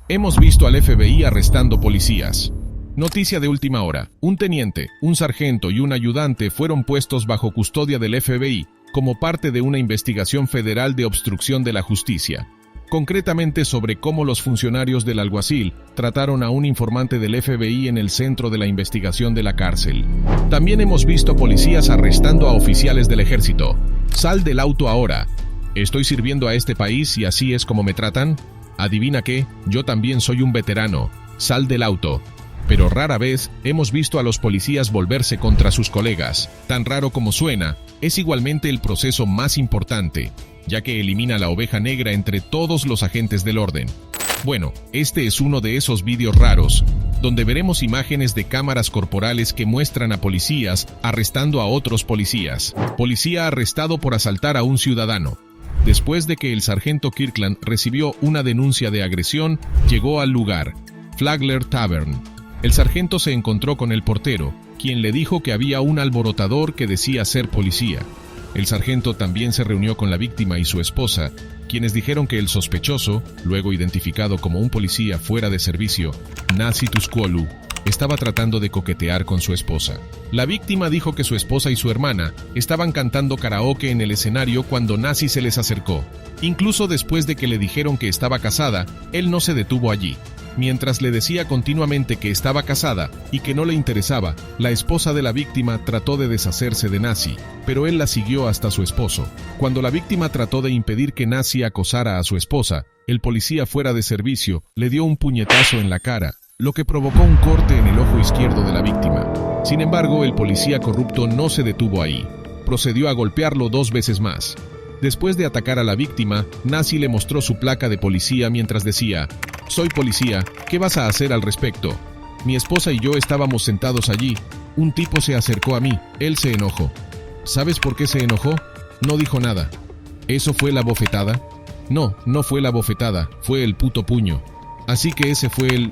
Hemos visto al FBI arrestando policías. Noticia de última hora. Un teniente, un sargento y un ayudante fueron puestos bajo custodia del FBI como parte de una investigación federal de obstrucción de la justicia. Concretamente sobre cómo los funcionarios del alguacil trataron a un informante del FBI en el centro de la investigación de la cárcel. También hemos visto policías arrestando a oficiales del ejército. Sal del auto ahora. ¿Estoy sirviendo a este país y así es como me tratan? Adivina qué, yo también soy un veterano. Sal del auto. Pero rara vez hemos visto a los policías volverse contra sus colegas. Tan raro como suena, es igualmente el proceso más importante, ya que elimina la oveja negra entre todos los agentes del orden. Bueno, este es uno de esos vídeos raros, donde veremos imágenes de cámaras corporales que muestran a policías arrestando a otros policías. Policía arrestado por asaltar a un ciudadano. Después de que el sargento Kirkland recibió una denuncia de agresión, llegó al lugar, Flagler Tavern. El sargento se encontró con el portero, quien le dijo que había un alborotador que decía ser policía. El sargento también se reunió con la víctima y su esposa, quienes dijeron que el sospechoso, luego identificado como un policía fuera de servicio, Nasi Tuscuolu, estaba tratando de coquetear con su esposa. La víctima dijo que su esposa y su hermana estaban cantando karaoke en el escenario cuando Nasi se les acercó. Incluso después de que le dijeron que estaba casada, él no se detuvo allí. Mientras le decía continuamente que estaba casada y que no le interesaba, la esposa de la víctima trató de deshacerse de Nasi, pero él la siguió hasta su esposo. Cuando la víctima trató de impedir que Nasi acosara a su esposa, el policía fuera de servicio le dio un puñetazo en la cara, lo que provocó un corte en el ojo izquierdo de la víctima. Sin embargo, el policía corrupto no se detuvo ahí. Procedió a golpearlo 2 veces más. Después de atacar a la víctima, Nasi le mostró su placa de policía mientras decía: «Soy policía, ¿qué vas a hacer al respecto? Mi esposa y yo estábamos sentados allí. Un tipo se acercó a mí, él se enojó». ¿Sabes por qué se enojó? No dijo nada. ¿Eso fue la bofetada? No, no fue la bofetada, fue el puto puño. Así que ese fue el...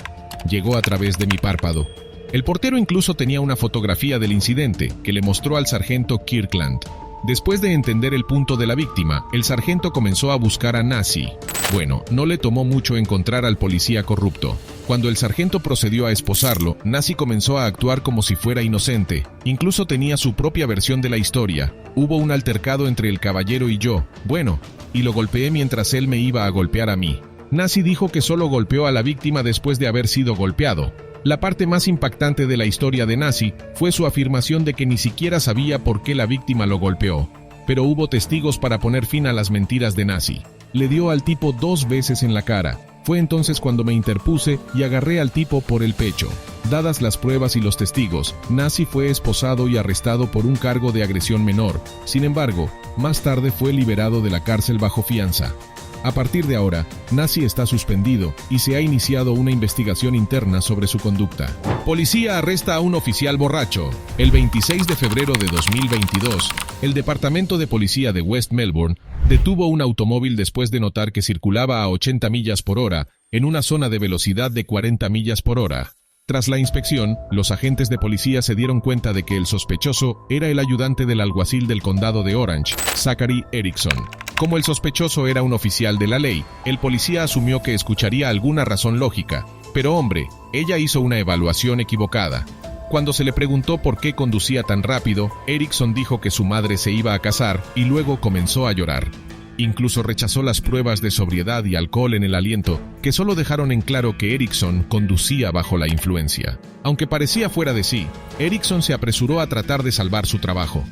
Llegó a través de mi párpado. El portero incluso tenía una fotografía del incidente que le mostró al sargento Kirkland. Después de entender el punto de la víctima, el sargento comenzó a buscar a Nasi. Bueno, no le tomó mucho encontrar al policía corrupto. Cuando el sargento procedió a esposarlo, Nasi comenzó a actuar como si fuera inocente. Incluso tenía su propia versión de la historia. Hubo un altercado entre el caballero y yo. Bueno, y lo golpeé mientras él me iba a golpear a mí. Nasi dijo que solo golpeó a la víctima después de haber sido golpeado. La parte más impactante de la historia de Nasi fue su afirmación de que ni siquiera sabía por qué la víctima lo golpeó. Pero hubo testigos para poner fin a las mentiras de Nasi. Le dio al tipo 2 veces en la cara. Fue entonces cuando me interpuse y agarré al tipo por el pecho. Dadas las pruebas y los testigos, Nasi fue esposado y arrestado por un cargo de agresión menor. Sin embargo, más tarde fue liberado de la cárcel bajo fianza. A partir de ahora, Nasi está suspendido y se ha iniciado una investigación interna sobre su conducta. Policía arresta a un oficial borracho. El 26 de febrero de 2022, el Departamento de Policía de West Melbourne detuvo un automóvil después de notar que circulaba a 80 millas por hora en una zona de velocidad de 40 millas por hora. Tras la inspección, los agentes de policía se dieron cuenta de que el sospechoso era el ayudante del alguacil del condado de Orange, Zachary Erickson. Como el sospechoso era un oficial de la ley, el policía asumió que escucharía alguna razón lógica. Pero hombre, ella hizo una evaluación equivocada. Cuando se le preguntó por qué conducía tan rápido, Erickson dijo que su madre se iba a casar y luego comenzó a llorar. Incluso rechazó las pruebas de sobriedad y alcohol en el aliento, que solo dejaron en claro que Erickson conducía bajo la influencia. Aunque parecía fuera de sí, Erickson se apresuró a tratar de salvar su trabajo.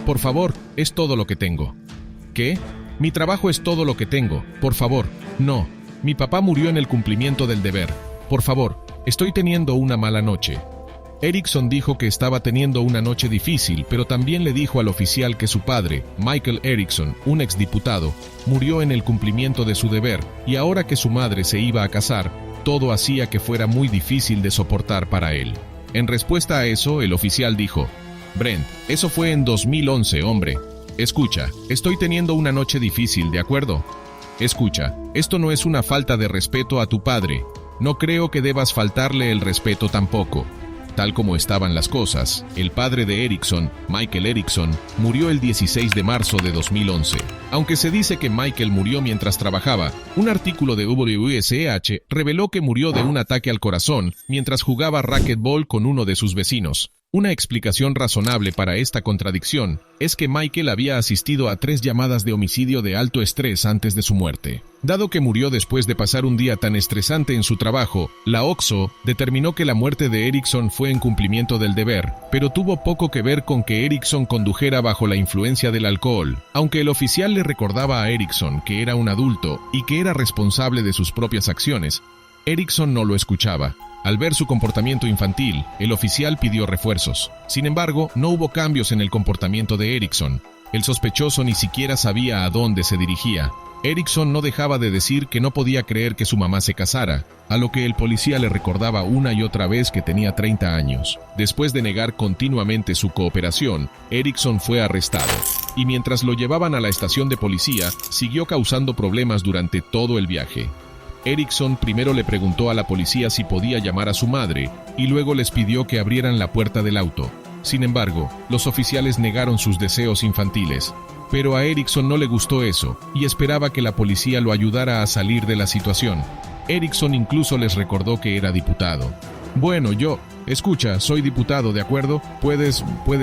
«Por favor, es todo lo que tengo». «¿Qué? Mi trabajo es todo lo que tengo. Por favor, no. Mi papá murió en el cumplimiento del deber. Por favor, estoy teniendo una mala noche». Erickson dijo que estaba teniendo una noche difícil, pero también le dijo al oficial que su padre, Michael Erickson, un exdiputado, murió en el cumplimiento de su deber, y ahora que su madre se iba a casar, todo hacía que fuera muy difícil de soportar para él. En respuesta a eso, el oficial dijo: «Brent, eso fue en 2011, hombre. Escucha, estoy teniendo una noche difícil, ¿de acuerdo? Escucha, esto no es una falta de respeto a tu padre. No creo que debas faltarle el respeto tampoco. Tal como estaban las cosas, el padre de Erickson, Michael Erickson, murió el 16 de marzo de 2011. Aunque se dice que Michael murió mientras trabajaba, un artículo de WSEH reveló que murió de un ataque al corazón mientras jugaba racquetball con uno de sus vecinos. Una explicación razonable para esta contradicción es que Michael había asistido a 3 llamadas de homicidio de alto estrés antes de su muerte. Dado que murió después de pasar un día tan estresante en su trabajo, la OXO determinó que la muerte de Erickson fue en cumplimiento del deber, pero tuvo poco que ver con que Erickson condujera bajo la influencia del alcohol. Aunque el oficial le recordaba a Erickson que era un adulto y que era responsable de sus propias acciones, Erickson no lo escuchaba. Al ver su comportamiento infantil, el oficial pidió refuerzos. Sin embargo, no hubo cambios en el comportamiento de Erickson. El sospechoso ni siquiera sabía a dónde se dirigía. Erickson no dejaba de decir que no podía creer que su mamá se casara, a lo que el policía le recordaba una y otra vez que tenía 30 años. Después de negar continuamente su cooperación, Erickson fue arrestado, y mientras lo llevaban a la estación de policía, siguió causando problemas durante todo el viaje. Erickson primero le preguntó a la policía si podía llamar a su madre, y luego les pidió que abrieran la puerta del auto. Sin embargo, los oficiales negaron sus deseos infantiles. Pero a Erickson no le gustó eso, y esperaba que la policía lo ayudara a salir de la situación. Erickson incluso les recordó que era diputado. «Bueno, escucha, soy diputado, ¿de acuerdo? ¿Puedes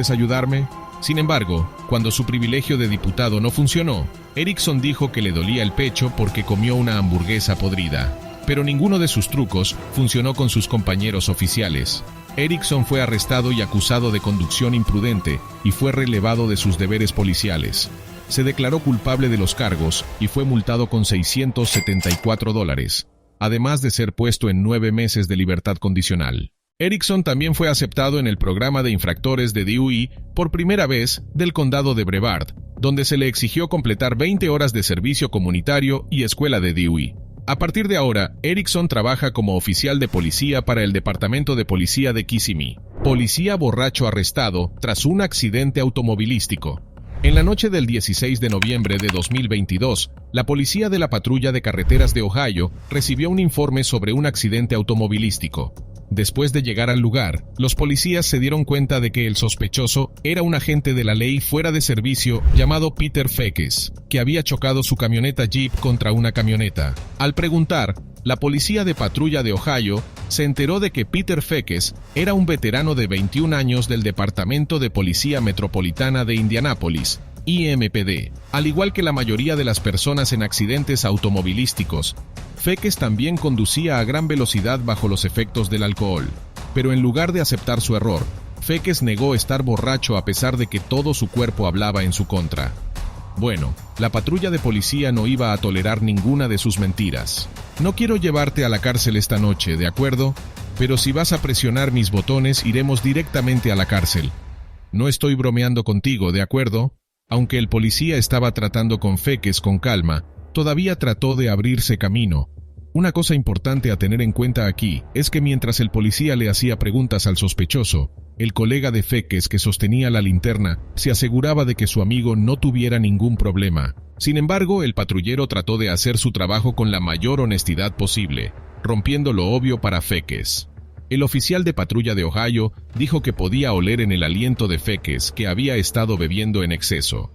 ayudarme?» Sin embargo, cuando su privilegio de diputado no funcionó, Erickson dijo que le dolía el pecho porque comió una hamburguesa podrida. Pero ninguno de sus trucos funcionó con sus compañeros oficiales. Erickson fue arrestado y acusado de conducción imprudente y fue relevado de sus deberes policiales. Se declaró culpable de los cargos y fue multado con $674, además de ser puesto en 9 meses de libertad condicional. Erickson también fue aceptado en el programa de infractores de DUI por primera vez del condado de Brevard, donde se le exigió completar 20 horas de servicio comunitario y escuela de DUI. A partir de ahora, Erickson trabaja como oficial de policía para el Departamento de Policía de Kissimmee. Policía borracho arrestado tras un accidente automovilístico. En la noche del 16 de noviembre de 2022, la policía de la patrulla de carreteras de Ohio recibió un informe sobre un accidente automovilístico. Después de llegar al lugar, los policías se dieron cuenta de que el sospechoso era un agente de la ley fuera de servicio llamado Peter Feckes, que había chocado su camioneta Jeep contra una camioneta. Al preguntar, la policía de patrulla de Ohio se enteró de que Peter Feckes era un veterano de 21 años del Departamento de Policía Metropolitana de Indianápolis, IMPD. Al igual que la mayoría de las personas en accidentes automovilísticos, Feckes también conducía a gran velocidad bajo los efectos del alcohol. Pero en lugar de aceptar su error, Feckes negó estar borracho a pesar de que todo su cuerpo hablaba en su contra. Bueno, la patrulla de policía no iba a tolerar ninguna de sus mentiras. No quiero llevarte a la cárcel esta noche, ¿de acuerdo? Pero si vas a presionar mis botones, iremos directamente a la cárcel. No estoy bromeando contigo, ¿de acuerdo? Aunque el policía estaba tratando con Feckes con calma, todavía trató de abrirse camino. Una cosa importante a tener en cuenta aquí es que mientras el policía le hacía preguntas al sospechoso, el colega de Feckes que sostenía la linterna se aseguraba de que su amigo no tuviera ningún problema. Sin embargo, el patrullero trató de hacer su trabajo con la mayor honestidad posible, rompiendo lo obvio para Feckes. El oficial de patrulla de Ohio dijo que podía oler en el aliento de Feckes que había estado bebiendo en exceso.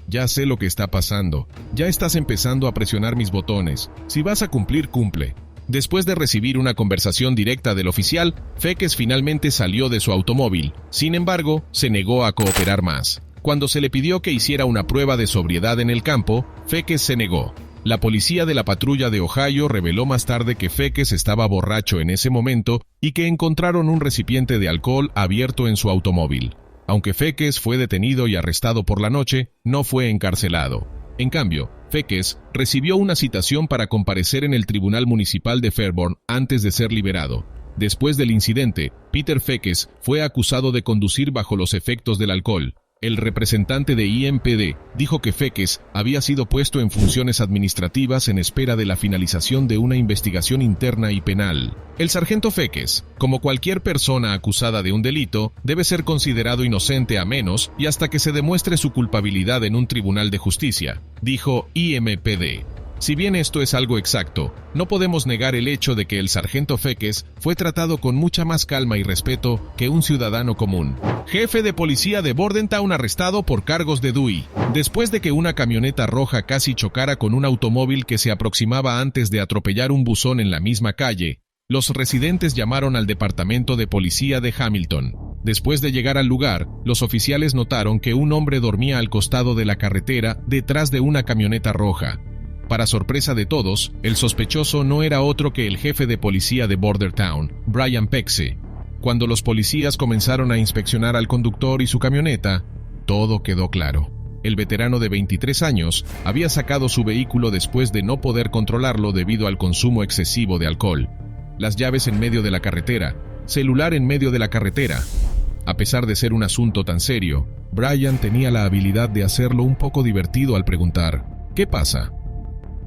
Ya sé lo que está pasando. Ya estás empezando a presionar mis botones. Si vas a cumplir, cumple. Después de recibir una conversación directa del oficial, Feckes finalmente salió de su automóvil. Sin embargo, se negó a cooperar más. Cuando se le pidió que hiciera una prueba de sobriedad en el campo, Feckes se negó. La policía de la patrulla de Ohio reveló más tarde que Feckes estaba borracho en ese momento y que encontraron un recipiente de alcohol abierto en su automóvil. Aunque Feckes fue detenido y arrestado por la noche, no fue encarcelado. En cambio, Feckes recibió una citación para comparecer en el Tribunal Municipal de Fairborn antes de ser liberado. Después del incidente, Peter Feckes fue acusado de conducir bajo los efectos del alcohol. El representante de IMPD dijo que Feckes había sido puesto en funciones administrativas en espera de la finalización de una investigación interna y penal. El sargento Feckes, como cualquier persona acusada de un delito, debe ser considerado inocente a menos y hasta que se demuestre su culpabilidad en un tribunal de justicia, dijo IMPD. Si bien esto es algo exacto, no podemos negar el hecho de que el sargento Feckes fue tratado con mucha más calma y respeto que un ciudadano común. Jefe de policía de Bordentown arrestado por cargos de DUI. Después de que una camioneta roja casi chocara con un automóvil que se aproximaba antes de atropellar un buzón en la misma calle, los residentes llamaron al departamento de policía de Hamilton. Después de llegar al lugar, los oficiales notaron que un hombre dormía al costado de la carretera detrás de una camioneta roja. Para sorpresa de todos, el sospechoso no era otro que el jefe de policía de Bordentown, Brian Pexe. Cuando los policías comenzaron a inspeccionar al conductor y su camioneta, todo quedó claro. El veterano de 23 años había sacado su vehículo después de no poder controlarlo debido al consumo excesivo de alcohol. Las llaves en medio de la carretera, celular en medio de la carretera. A pesar de ser un asunto tan serio, Brian tenía la habilidad de hacerlo un poco divertido al preguntar: ¿qué pasa?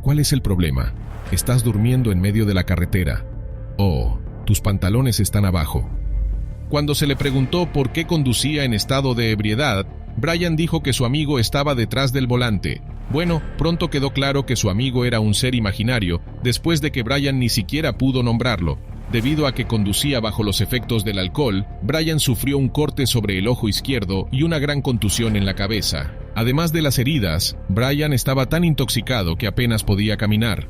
¿Cuál es el problema? ¿Estás durmiendo en medio de la carretera? Oh, tus pantalones están abajo. Cuando se le preguntó por qué conducía en estado de ebriedad, Brian dijo que su amigo estaba detrás del volante. Bueno, pronto quedó claro que su amigo era un ser imaginario, después de que Brian ni siquiera pudo nombrarlo. Debido a que conducía bajo los efectos del alcohol, Brian sufrió un corte sobre el ojo izquierdo y una gran contusión en la cabeza. Además de las heridas, Brian estaba tan intoxicado que apenas podía caminar.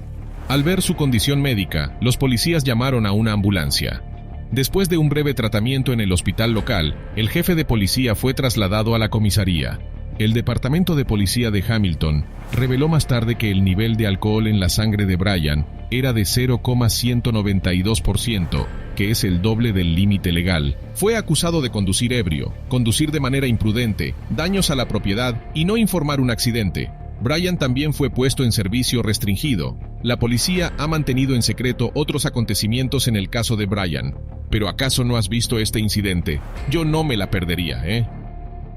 Al ver su condición médica, los policías llamaron a una ambulancia. Después de un breve tratamiento en el hospital local, el jefe de policía fue trasladado a la comisaría. El departamento de policía de Hamilton reveló más tarde que el nivel de alcohol en la sangre de Brian era de 0,192%, que es el doble del límite legal. Fue acusado de conducir ebrio, conducir de manera imprudente, daños a la propiedad y no informar un accidente. Brian también fue puesto en servicio restringido. La policía ha mantenido en secreto otros acontecimientos en el caso de Brian. ¿Pero acaso no has visto este incidente? Yo no me la perdería, ¿eh?